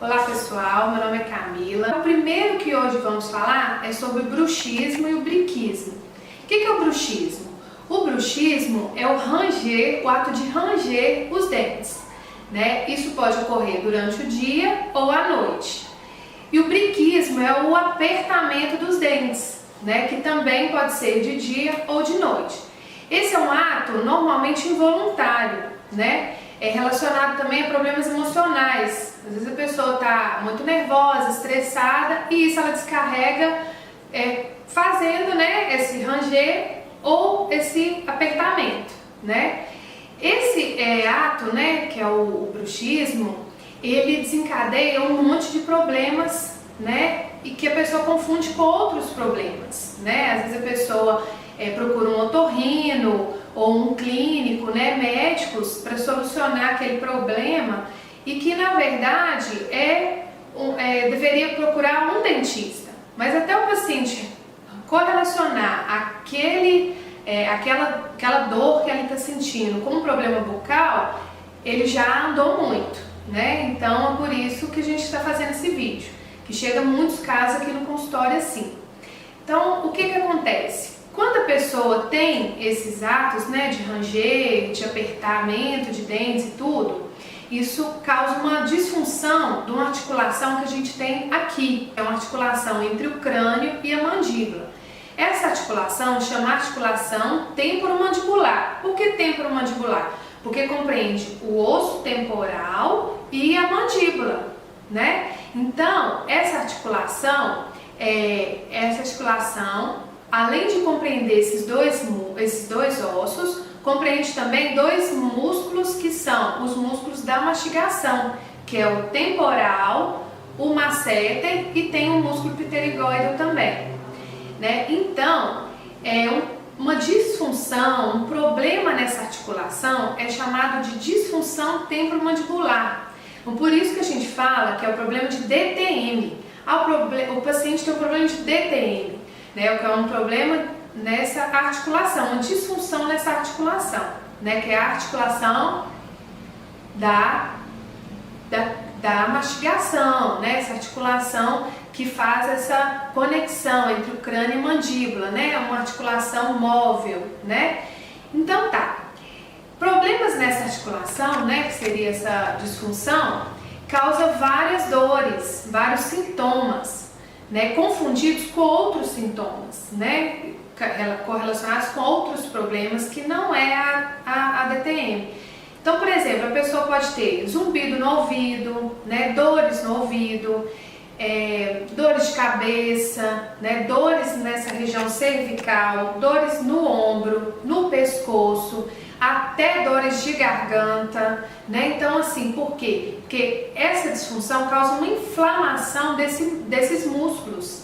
Olá pessoal, meu nome é Camila. O primeiro que hoje vamos falar é sobre o bruxismo e o briquismo. O que é o bruxismo? O bruxismo é o ato de ranger os dentes, né? Isso pode ocorrer durante o dia ou à noite. E o briquismo é o apertamento dos dentes, né? Que também pode ser de dia ou de noite. Esse é um ato normalmente involuntário, né? É relacionado também a problemas emocionais. Às vezes a pessoa está muito nervosa, estressada e isso ela descarrega fazendo, né, esse ranger ou esse apertamento, né? Esse ato, né, que é o bruxismo, ele desencadeia um monte de problemas, né, e que a pessoa confunde com outros problemas, né? Às vezes a pessoa procura um otorrino ou um clínico, né, médicos, para solucionar aquele problema e que na verdade deveria procurar um dentista. Mas até o paciente correlacionar aquela dor que ele está sentindo com um problema bucal, ele já andou muito, né? Então é por isso que a gente está fazendo esse vídeo, que chega muitos casos aqui no consultório assim. Então o que acontece? Quando a pessoa tem esses atos, né, de ranger, de apertamento de dentes e tudo, isso causa uma disfunção de uma articulação que a gente tem aqui. É uma articulação entre o crânio e a mandíbula. Essa articulação chama articulação temporomandibular. Por que temporomandibular? Porque compreende o osso temporal e a mandíbula, né? Então, essa articulação, além de compreender esses dois ossos, compreende também dois músculos que são os músculos da mastigação, que é o temporal, o masseter e tem o músculo pterigóide também, né? Então, uma disfunção, um problema nessa articulação é chamado de disfunção temporomandibular. Então, por isso que a gente fala que é o problema de DTM. O paciente tem um problema de DTM, né, que é um problema nessa articulação, uma disfunção nessa articulação, né, que é a articulação da mastigação, né, essa articulação que faz essa conexão entre o crânio e a mandíbula, né, uma articulação móvel, né. Então tá, problemas nessa articulação, né, que seria essa disfunção, causa várias dores, vários sintomas, né, confundidos com outros sintomas, né, correlacionados com outros problemas que não é a DTM. Então, por exemplo, a pessoa pode ter zumbido no ouvido, né, dores no ouvido, dores de cabeça, né, dores nessa região cervical, dores no ombro, no pescoço, até dores de garganta, né? Então, assim, por quê? Porque essa disfunção causa uma inflamação desses músculos.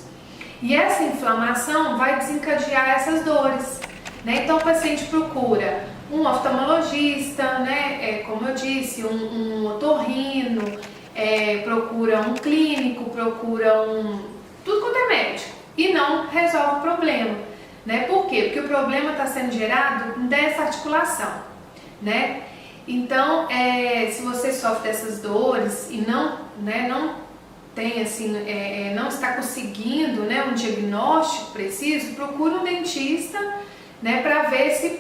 E essa inflamação vai desencadear essas dores, né? Então, o paciente procura um oftalmologista, né? Como eu disse, um otorrino, procura um clínico, procura tudo quanto é médico e não resolve o problema. Né? Por quê? Porque o problema está sendo gerado dessa articulação, né? Então, se você sofre dessas dores e não tem assim, não está conseguindo, né, um diagnóstico preciso, procure um dentista, né, para ver se,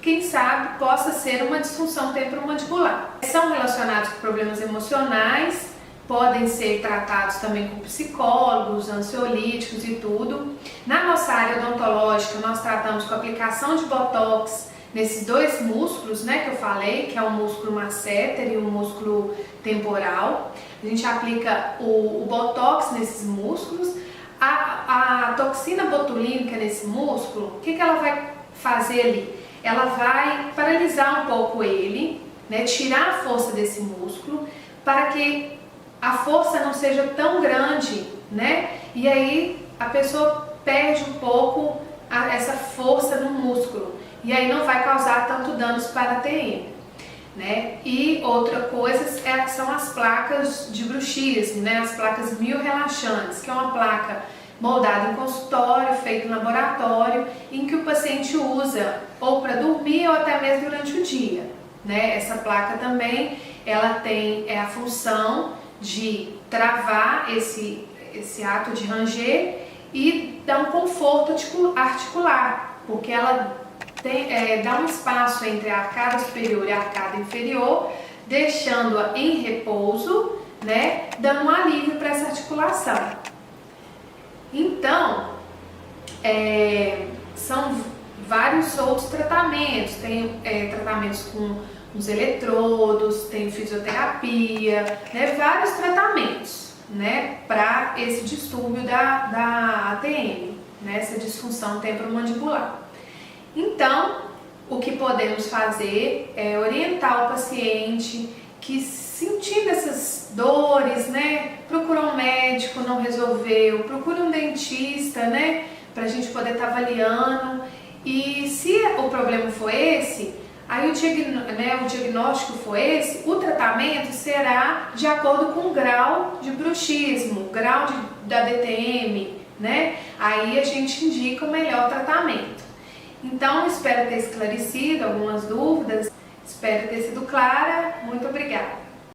quem sabe, possa ser uma disfunção temporomandibular. São relacionados com problemas emocionais. Podem ser tratados também com psicólogos, ansiolíticos e tudo. Na nossa área odontológica, nós tratamos com aplicação de botox nesses dois músculos, né, que eu falei, que é o músculo masseter e o músculo temporal. A gente aplica o botox nesses músculos. A toxina botulínica nesse músculo, o que ela vai fazer ali? Ela vai paralisar um pouco ele, né, tirar a força desse músculo, para que a força não seja tão grande, né? E aí a pessoa perde um pouco essa força no músculo. E aí não vai causar tanto danos para a TM, né? E outra coisa são as placas de bruxismo, né? As placas miorrelaxantes, que é uma placa moldada em consultório, feita em laboratório, em que o paciente usa ou para dormir ou até mesmo durante o dia, né? Essa placa também, ela tem a função de travar esse ato de ranger e dar um conforto articular, porque ela dá um espaço entre a arcada superior e a arcada inferior, deixando-a em repouso, né, dando um alívio para essa articulação. Então, são vários outros tratamentos, tem tratamentos com os eletrodos, tem fisioterapia, né, vários tratamentos, né, para esse distúrbio da ATM, né, essa disfunção temporomandibular. Então, o que podemos fazer é orientar o paciente que, sentindo essas dores, né, procura um médico, não resolveu, procura um dentista, né, para a gente poder estar avaliando. E se o problema for esse, aí o diagnóstico for esse, o tratamento será de acordo com o grau de bruxismo, grau da DTM, né? Aí a gente indica o melhor tratamento. Então, espero ter esclarecido algumas dúvidas, espero ter sido clara. Muito obrigada.